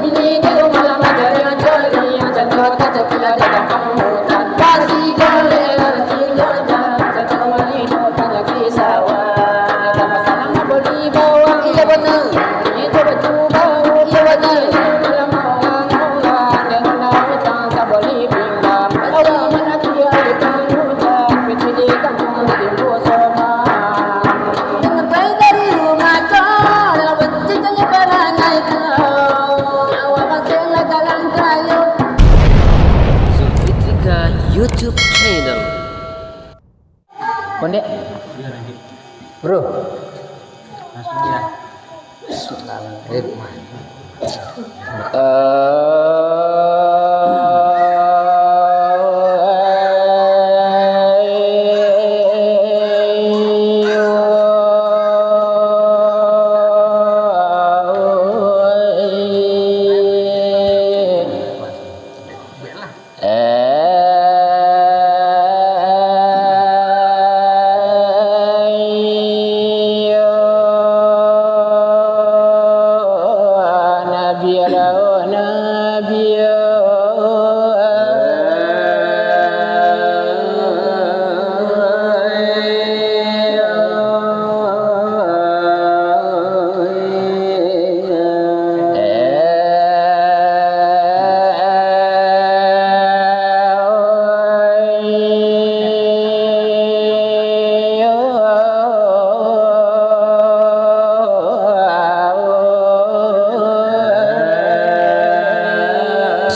ini di rumah majalah jari ajan kota cekia dalam kemutan pasti boleh artinya jatuh malino tanya kisahwan sama salam beli bawang iya benar itu baju bau iya benar malam orang dan nautan saboli pinggam orang mana dia ikan hujan peti di kampung timur soma dengan baik dari rumah kau dalam bercintanya barangai kau awal masalah galang kayu Zulfitrika YouTube channel. Kondek bro langsung ya.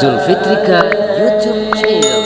Zulfitrika YouTube channel.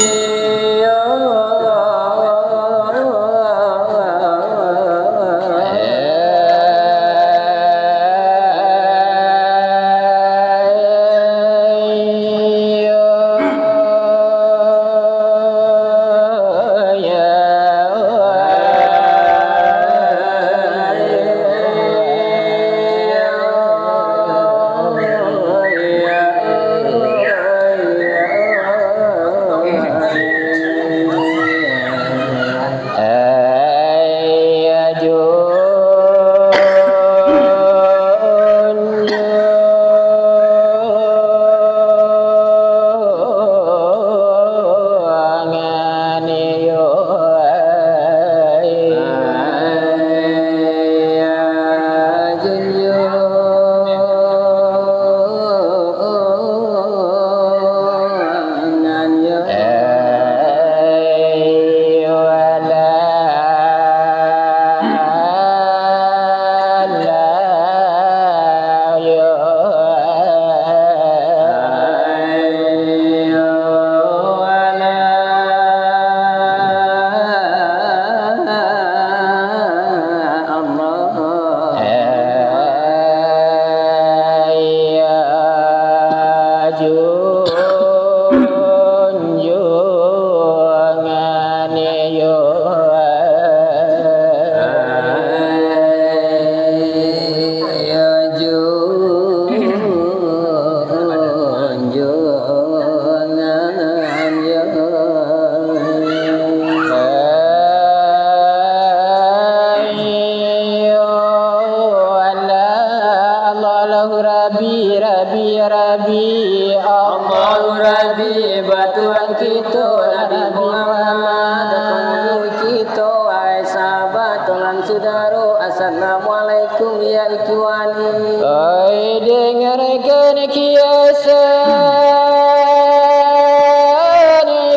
Rabbi Allahu Rabbi batuan kita Nabi Muhammad penghulu kita ai sahabat lan saudara assalamualaikum ya ikhwani ai dengarkan kiasan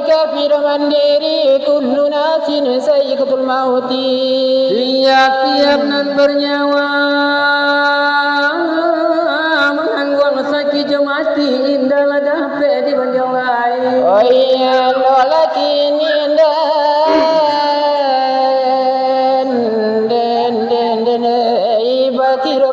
kafir mandiri kullu nafsin sayyiqatul mauti tiap-tiap nan bernyawa mati indah ladah pe di banjolai oh iya lolaki den iba kiro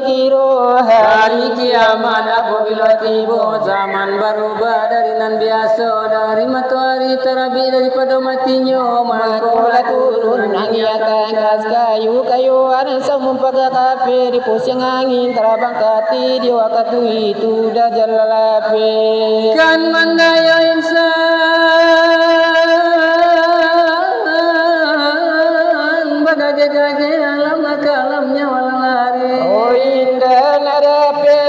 hari kiamat apabila tiba zaman berubah dari nan biasa dari matahari terabit daripada matinya maka turun angiatan kas kayu-kayuan semumpaka kafe di pusing angin terabang kati di waktu itu dah jalalape kan mandaya insan bagage alam kalamnya walang lari oh indah narape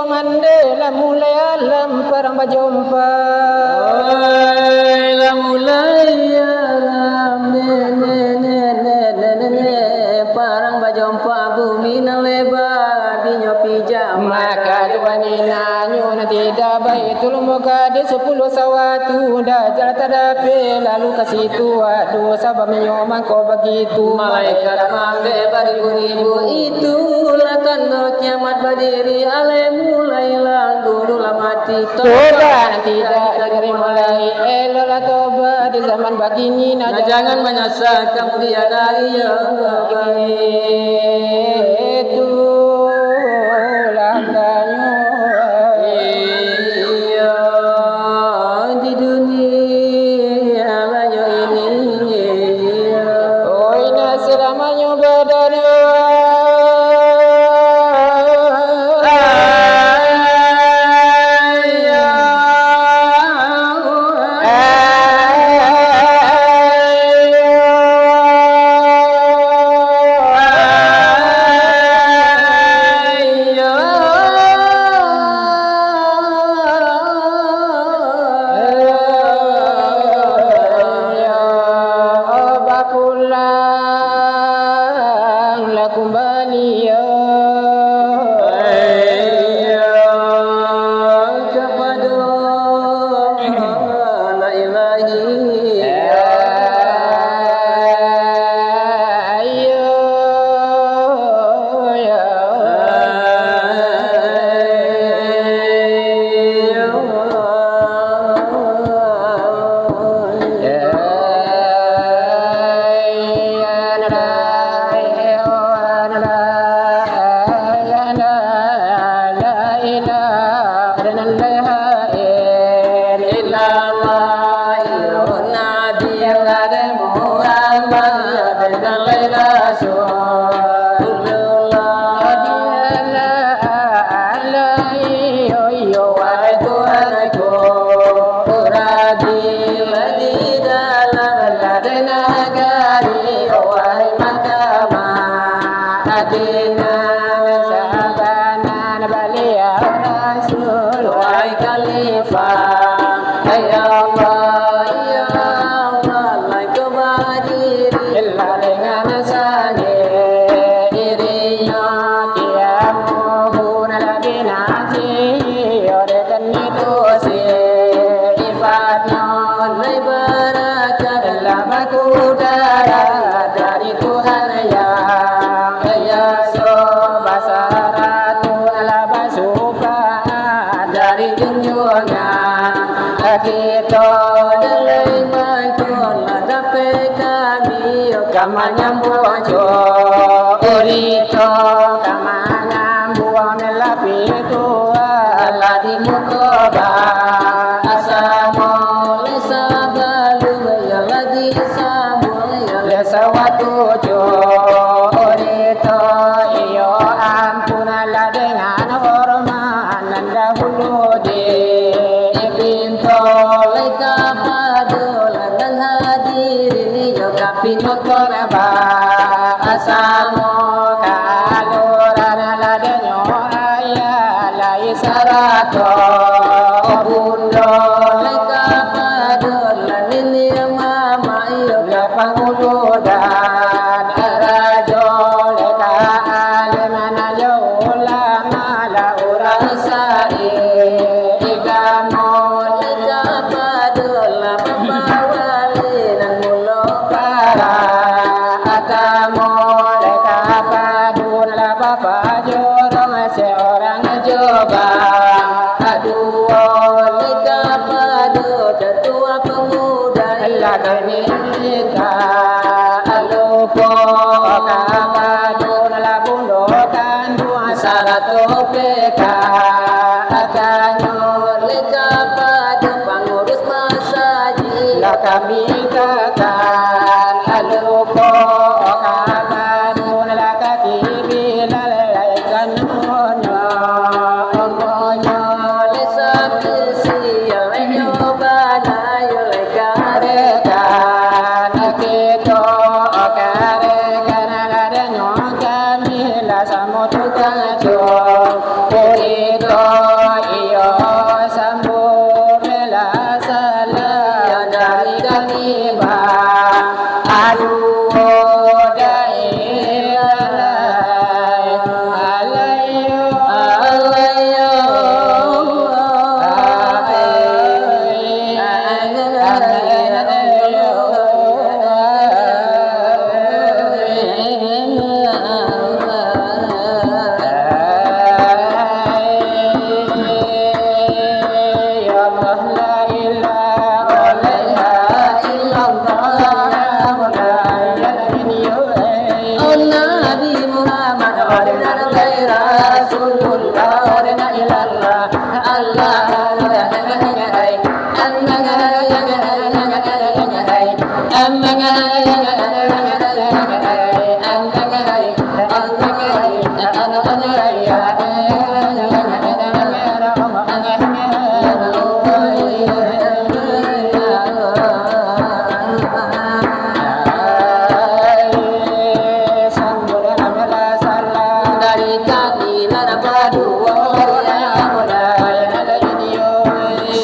mandela mulai alam perang berjumpa. Oi la mulai alam parang berjumpa bumi nan lebar dinyopi jam Maka duani nanyu na tidak baitul muka di 10 sawatu dajal tadapi lalu ke situ aduh sabab menyoman kau begitu malaikat mangge beribu-ribu itulah tanda kiamat berdiri alai mulai langgur mati tobat tidak dari mulai elolah tobat di zaman begini nah jangan menyesal kemudian hari yang itu langkahnya iya di dunia banyak ini oi nasiramanya badana Samudra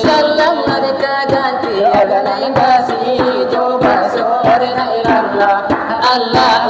Salam mereka ganti agama yang kasih coba sore Allah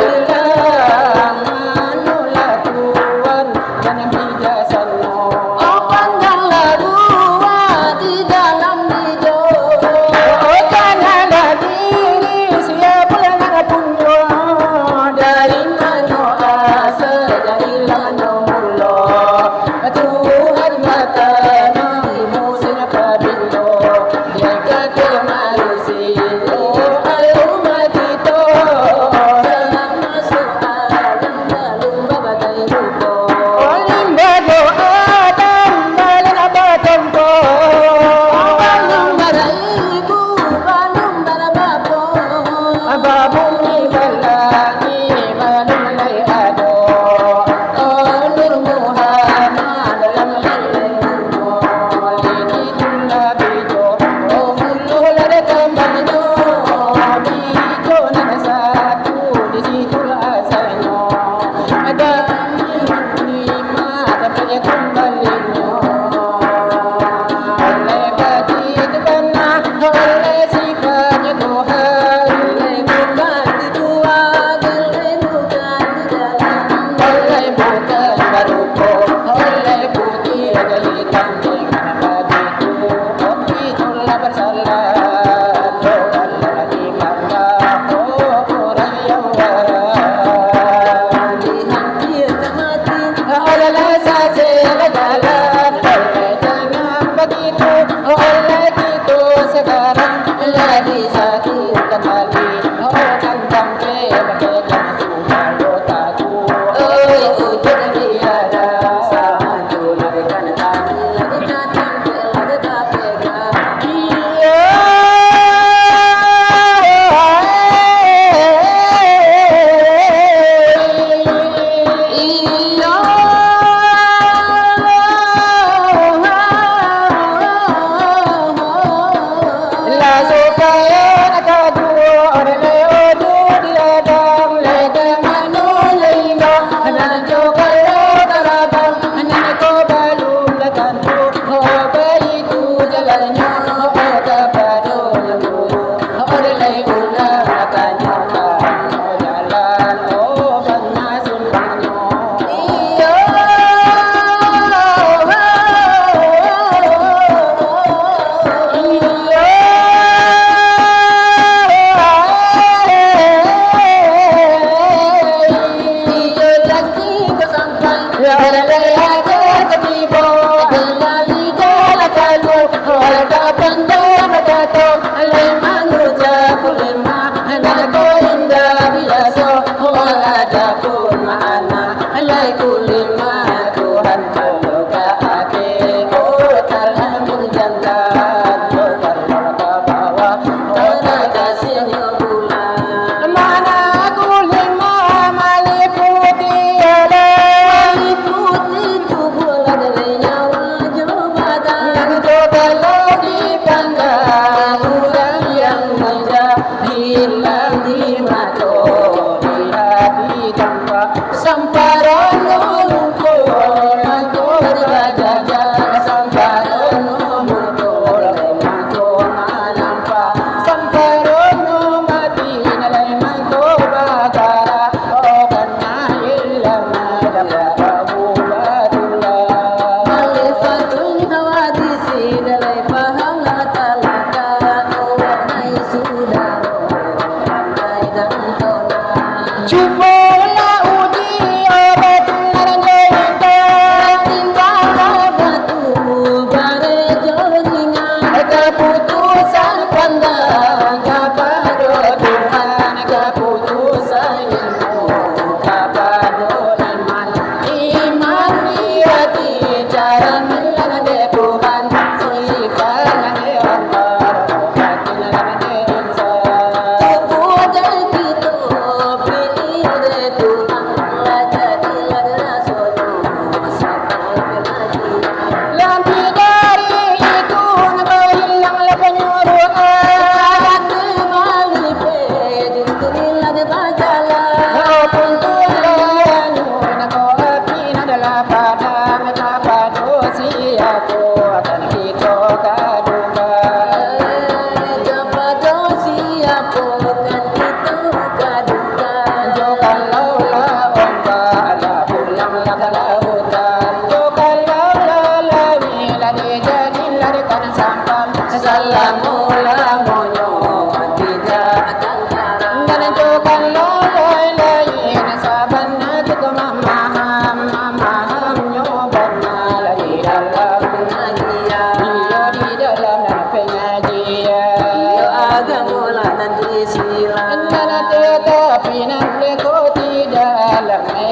Thank you.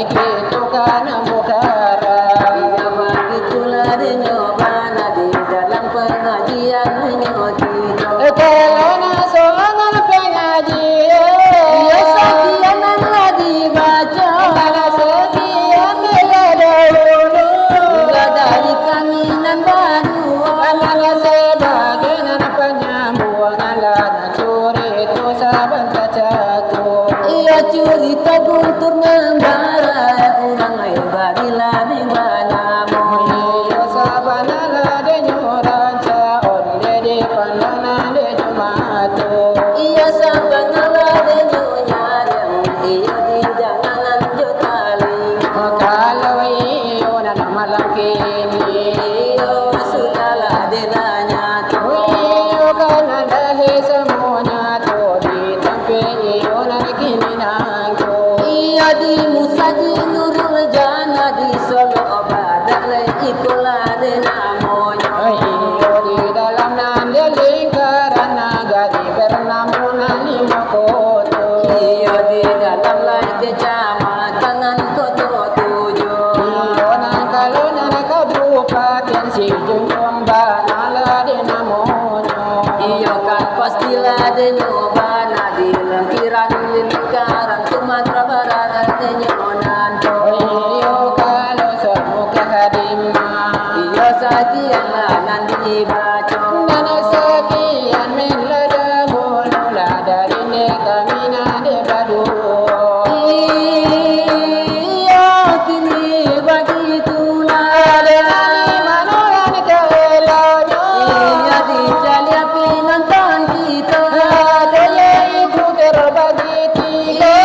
itu kan mukara. Iya begitulah nyobana di dalam pengajian menyodito. Kalau nasoangan pengajian, Iya sekian lah dibaca. karena sekian bela dahulu. Hingga dari kaminan baru. Karena sebagai penyambungan lana curi itu saban cacaku. Iya cerita guntur membara orang hebat di lading banamo. Iyo sabana lade nyuranca onde di pandana de jumatu. Iya sabana lade nyonyarang iyo di janganan jotali. Kalau iyo na malam kini, Iyo sudah lade nanya iyo kan dahi semuanya tu di tempe iyo na kini nangku. Iya di Musaji Nurul Jana di Solo Badak le ikola de namonyo. Iyo di dalam nande lingkaran naga di bernamunan lima kota. Iya di dalam lai kecamatan Koto Tujuh. Iyo nang kalau nang kabupaten si junjung banala di namonyo. Iya kan pastilah de nyobana di lempiran lingkaran Sumatera Barat de nyonan. Iyo kalau semuka hadimah. Iya sakian lah nanti baca. Nana sekian min lada hulu lada ini kami nade badu. Iya kini begitulah. Nani manoran kelonyo. Iya di jalia penonton kita. Daya itu terbagi tiga.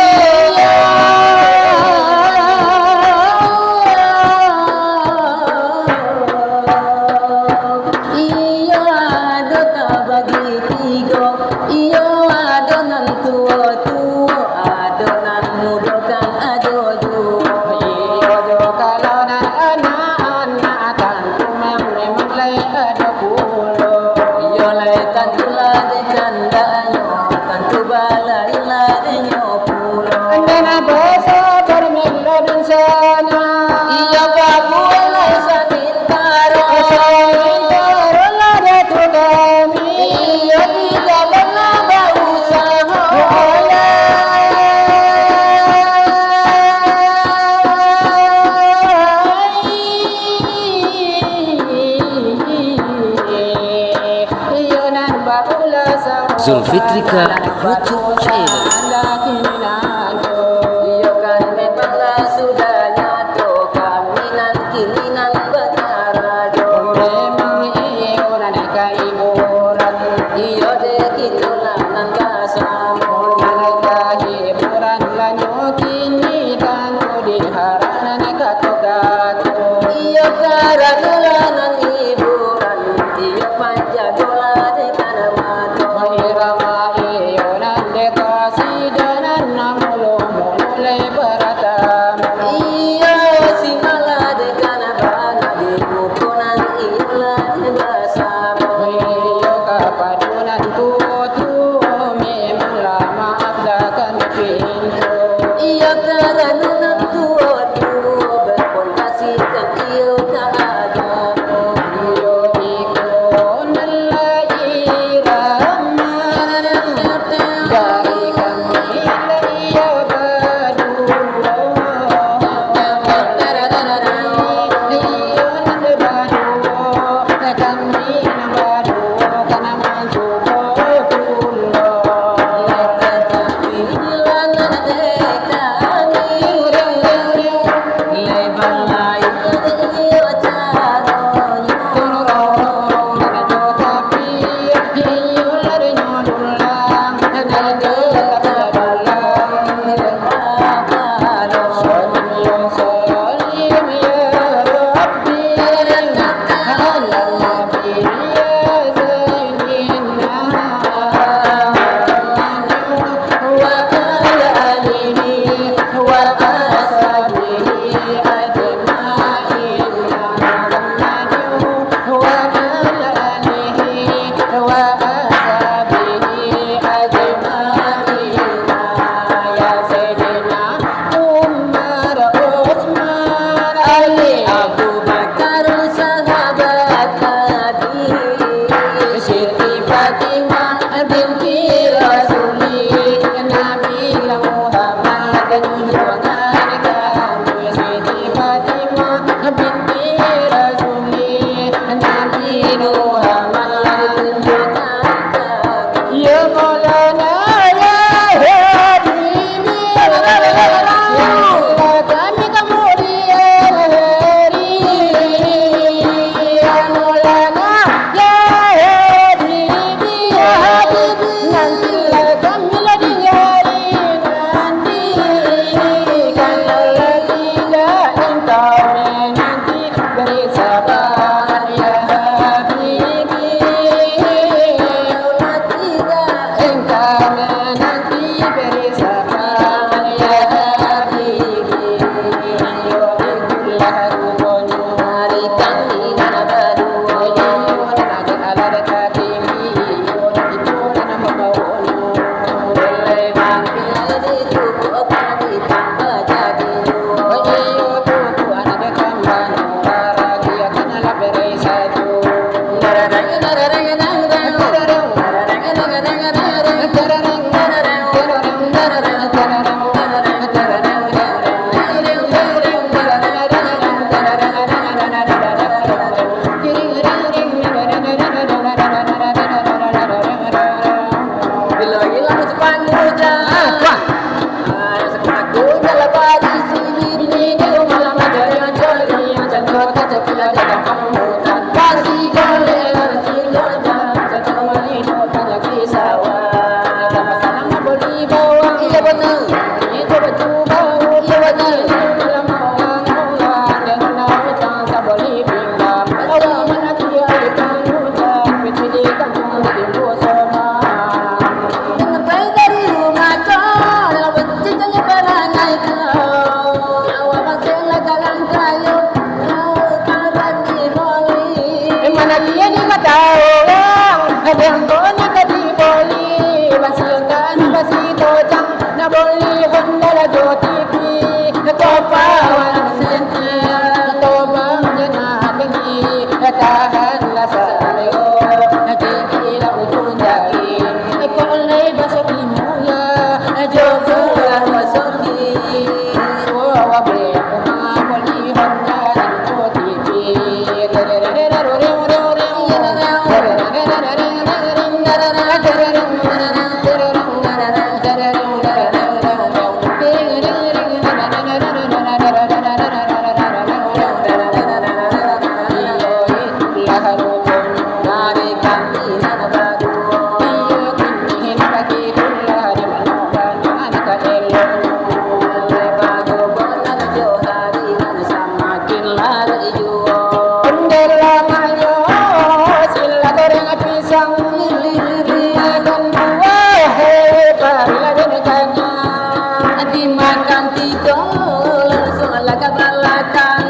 Iya ada tak bagi tiga. Iya ada nan tua-tua, ada nan muda kan ada juga. Iyo jo kalau nan anak-anak tantu memang lay ada pulo. Iya lai tantu lade candayo, tantu balai ladenya pulo. Nana basa bermeladun sana. Iya babu lai sanintaro. Asal lada tu kami. Iya tidak pernah berusaha. Iyo nan baula sa Zulfitrika YouTube channel. Iya kan memanglah sudah nyato kami nan kini nan berkarajo. Memang iyo nan kaiburan. Iya deh kitulah nan kasamo. Nan kaiburan lanyo kini tanto di haranan kato-kato. Iya karena nan hiburan. Iya panjagola de kana mato. Mahirama iyo nan dekasi danan namulo-mulo lay baratamu. Iya si malah de kana bana di mukonan iya de basamo. Iyo kapadunan tuo memang lama abdakan pintu. Iya karena nan tua-tua berpondasi kan iyo keagamo. Iyo iko nalairama dari kami laya badulo. Iyo nan badulo kami nan badulo kana mansubo tulo. dol soal kabalakan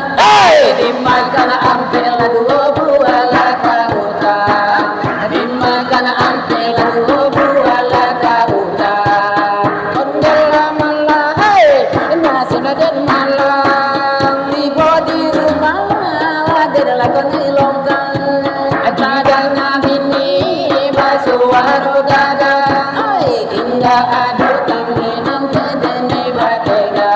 dimakan ampel dua buah laka hutan dimakan ampel dua buah laka hutan ondel malah hai nasi dan malam tiba di rumah ada lakon ilongkan adanya bini basuaro dadang indah ada kini nampe deni batega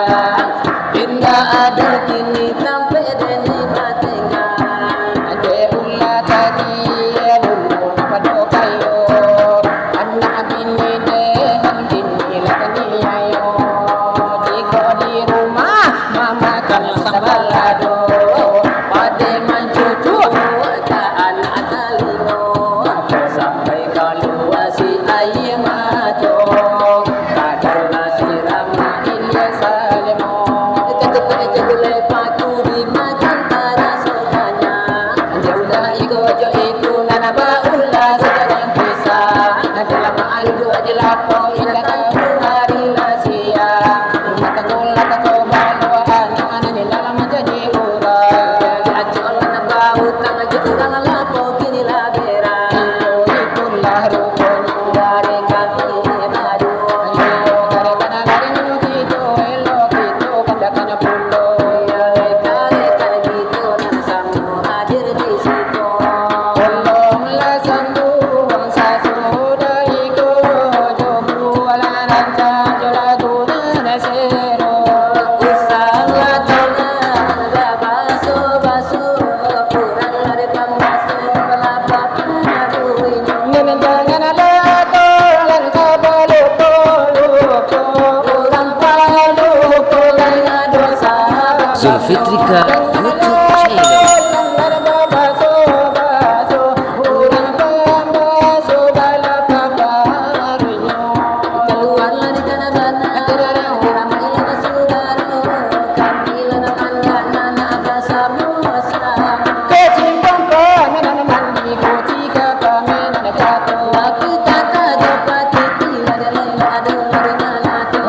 indah ada kini nampe deni batega ade ulla tadi lulu napado kayo anak bini deh kini lakani ayo jika di rumah mama kan sabalado pade mancucu ka anak talino sampai kaluasi aye mato kadar nasi ramah ilya salemo ketika jegule patu dimakan pada sokanya jaulah iko itu nana baula sedang pisah dalam aldo aja lapo indah tahu hari lasia matangula kacoba luahan anan dalam jadi urang ajol na baut na jurang lapo kini labera itulah rukun dari kami madu dari kana dari gitu elo gitu kandakan pulo dari kana gitu nan samu hadir di situ tolonglah sambung sasuda iko jobu ala ranca jolagu nasero usaha tolong baso baso kurang dari pangbaso kelapa aduh jangan ada tolong kabalu lupa kurang palu kurang dosa Zulfitrika YouTube channel. keluarlah di tanah ramailah na saudara kamilah na kandana na agasamu Aku tata dapat tila dalai ada larinalato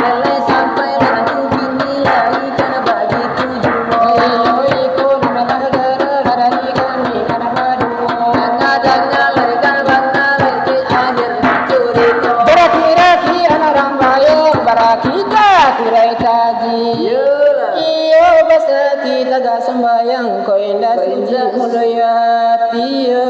Lele sampai ratu bini lai kana bagi tujuh Ngadangnya larikan bangna lete akhir curito Iyo basa kita ga sembayang ko indah sunja mulia tiyo